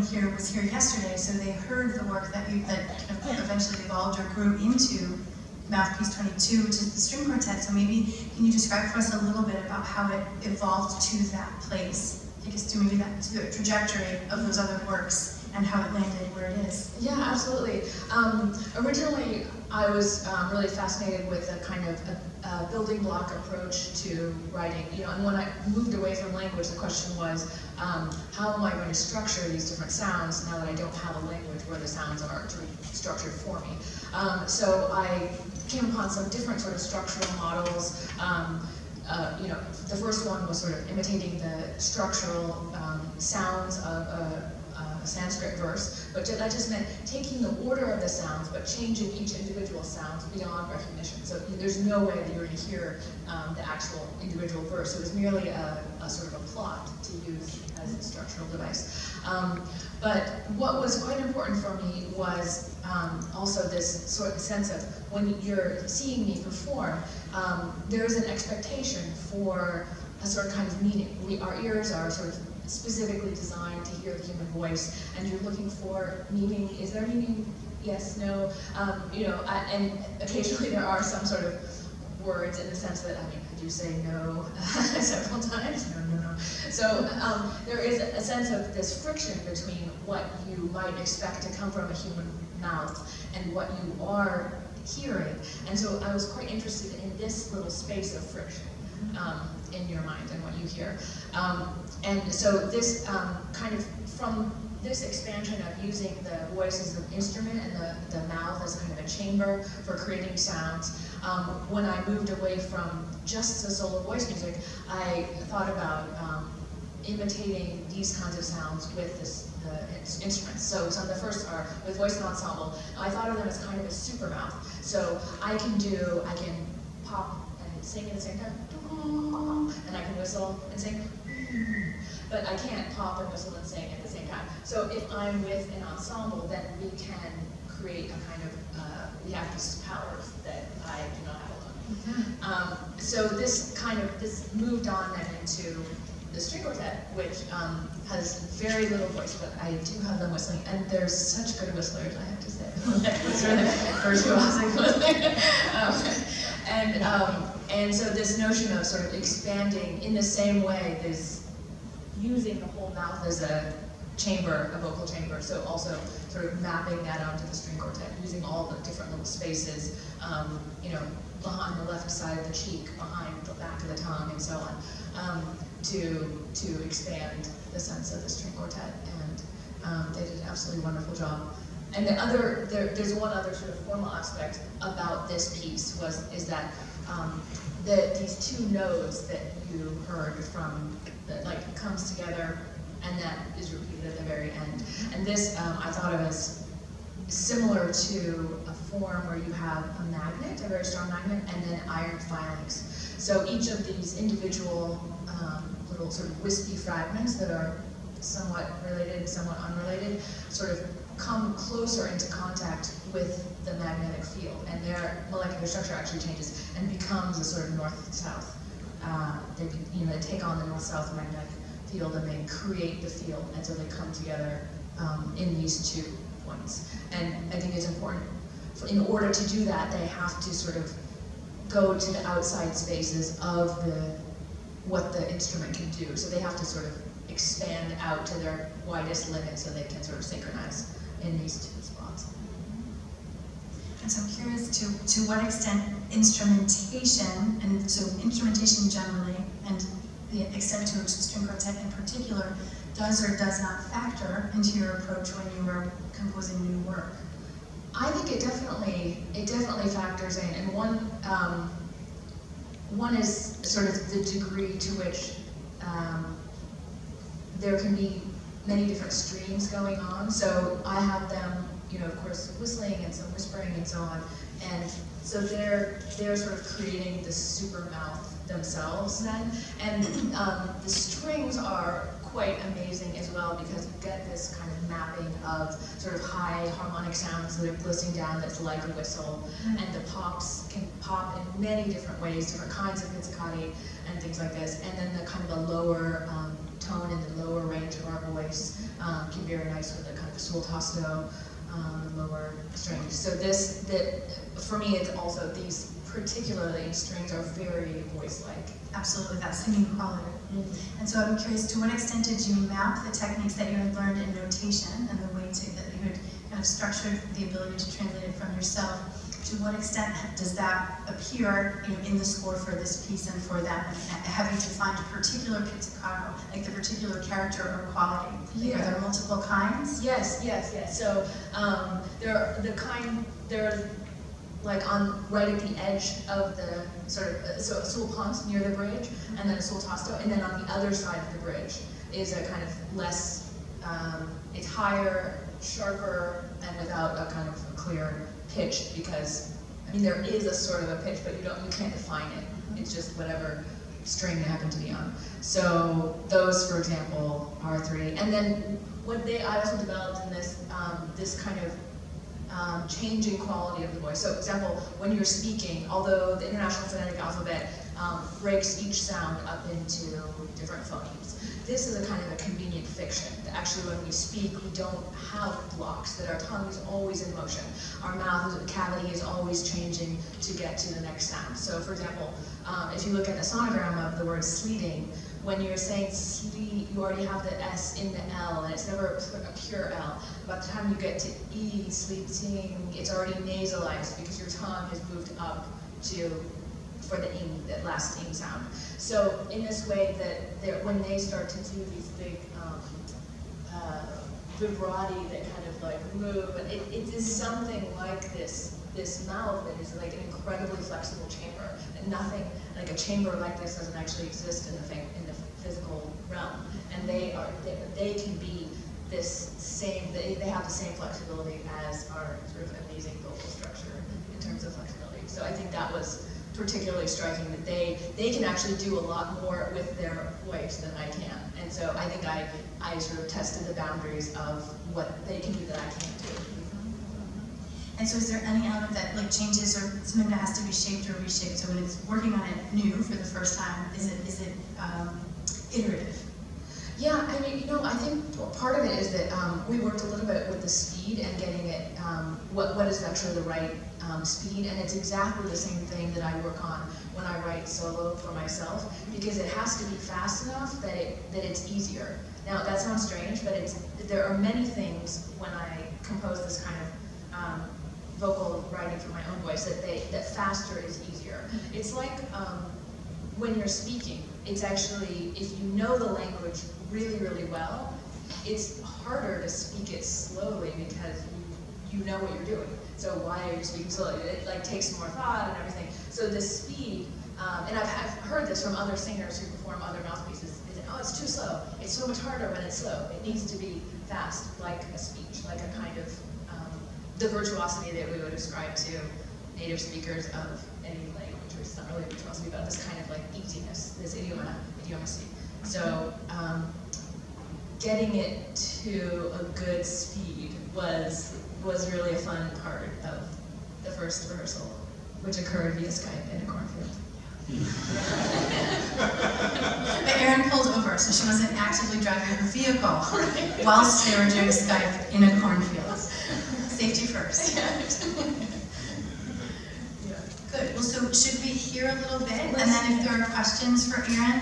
everyone here was here yesterday, so they heard the work that kind of eventually evolved or grew into Mouthpiece XXII, which is the string quartet. So maybe can you describe for us a little bit about how it evolved to that place? Take us to maybe to the trajectory of those other works and how it landed where it is. Yeah, absolutely. Originally, I was really fascinated with a kind of a building block approach to writing. And when I moved away from language, the question was, how am I going to structure these different sounds now that I don't have a language where the sounds are structured for me? So I came upon some different sort of structural models. The first one was sort of imitating the structural sounds of a Sanskrit verse, but that just meant taking the order of the sounds, but changing each individual sound beyond recognition. So there's no way that you're going to hear the actual individual verse. It was merely a sort of a plot to use as a structural device. But what was quite important for me was also this sort of sense of when you're seeing me perform, there is an expectation for a certain kind of meaning. Our ears are sort of specifically designed to hear the human voice, and you're looking for meaning. Is there meaning? Yes, no. And occasionally there are some sort of words in the sense that, I do say no several times. No. So there is a sense of this friction between what you might expect to come from a human mouth and what you are hearing. And so I was quite interested in this little space of friction in your mind and what you hear. And so this kind of, from this expansion of using the voice as an instrument and the mouth as kind of a chamber for creating sounds, when I moved away from just the solo voice music, I thought about imitating these kinds of sounds with the instruments. So some of the first are with voice and ensemble. I thought of them as kind of a super mouth. So I can pop and sing at the same time, and I can whistle and sing, but I can't pop and whistle and sing at the same time. So if I'm with an ensemble, then we can create a kind of, we have these powers that I do not have alone. So this moved on then into the string quartet, which has very little voice, but I do have them whistling, and they're such good whistlers, I have to say. Those are the virtuosic whistling. And so this notion of sort of expanding in the same way, this using the whole mouth as a chamber, a vocal chamber, so also sort of mapping that onto the string quartet, using all the different little spaces, behind the left side of the cheek, behind the back of the tongue, and so on, to expand the sense of the string quartet, and they did an absolutely wonderful job. And there's one other sort of formal aspect about this piece is that these two nodes that you heard from, that comes together, and that is repeated at the very end. And this I thought of as similar to a form where you have a magnet, a very strong magnet, and then iron filings. So each of these individual little sort of wispy fragments that are somewhat related, somewhat unrelated, sort of come closer into contact with the magnetic field, and their molecular structure actually changes and becomes a sort of north-south. They take on the north-south magnetic field and they create the field, and so they come together in these 2 points. And I think it's important, in order to do that, they have to sort of go to the outside spaces of what the instrument can do. So they have to sort of expand out to their widest limit so they can sort of synchronize in these 2 spots. And so I'm curious to what extent instrumentation, and so instrumentation generally, and the extent to which the string quartet in particular does or does not factor into your approach when you are composing new work. I think it definitely factors in, and one is sort of the degree to which there can be many different streams going on. So I have them, of course, whistling and some whispering and so on, and so they're sort of creating the super mouth themselves then, and the strings are quite amazing as well, because you get this kind of mapping of sort of high harmonic sounds that are glistening down that's like a whistle, and the pops can pop in many different ways, different kinds of pizzicati and things like this, and then the kind of a lower tone in the lower range of our voice can be very nice with a kind of sul tasto, lower strings. So for me, it's also these particularly strings are very voice-like. Absolutely, that singing quality. Mm-hmm. And so I'm curious, to what extent did you map the techniques that you had learned in notation and the way that you had kind of structured the ability to translate it from yourself? To what extent does that appear in the score for this piece and for that? Have you defined particular pizzicato, like the particular character or quality? Like, are there multiple kinds? Yes. So they're like right at the edge of the sort of, so a sul pont near the bridge, and then a sul tasto, and then on the other side of the bridge is a kind of less, it's higher, sharper, and without a kind of a clear pitch, because, I mean, there is a sort of a pitch, but you can't define it. It's just whatever string you happen to be on. So those, for example, are three. And then I also developed in this, this kind of changing quality of the voice. So, for example, when you're speaking, although the International Phonetic Alphabet breaks each sound up into different phonemes, this is a kind of a convenient fiction. Actually, when we speak, we don't have blocks, that our tongue is always in motion. Our mouth cavity is always changing to get to the next sound. So, for example, if you look at the sonogram of the word sleeting, when you're saying sleet, you already have the S in the L, and it's never a pure L. By the time you get to E, sleeting, it's already nasalized because your tongue has moved up for the ing, that last ing sound. So in this way, that when they start to do these big vibrati that kind of like move, it is something like this mouth that is like an incredibly flexible chamber, and nothing like a chamber like this doesn't actually exist in the physical realm. And they can be this same, they have the same flexibility as our sort of amazing vocal structure in terms of flexibility. So I think that was particularly striking, that they can actually do a lot more with their voice than I can. And so I think I sort of tested the boundaries of what they can do that I can't do. And so is there any element that like changes or something that has to be shaped or reshaped? So when it's working on it new for the first time, is it iterative? Yeah, I mean, I think part of it is that we worked a little bit with the speed and getting it, what is actually the right speed, and it's exactly the same thing that I work on when I write solo for myself, because it has to be fast enough that it's easier. Now, that sounds strange, but there are many things when I compose this kind of vocal writing for my own voice that faster is easier. It's like when you're speaking, it's actually, if you know the language really, really well, it's harder to speak it slowly because you know what you're doing. So why are you speaking slowly? It like takes more thought and everything. So the speed, and I've heard this from other singers who perform other mouthpieces, is that, oh, it's too slow. It's so much harder when it's slow. It needs to be fast, like a speech, like a kind of the virtuosity that we would ascribe to native speakers of any language, which is not really virtuosity, but this kind of like easiness, this idiomacy. So getting it to a good speed was really a fun part of the first rehearsal, which occurred via Skype in a cornfield. But Erin pulled over, so she wasn't actively driving her vehicle whilst they were doing Skype in a cornfield. Safety first. Yeah. Good. Well, so should we hear a little bit, and then if there are questions for Erin,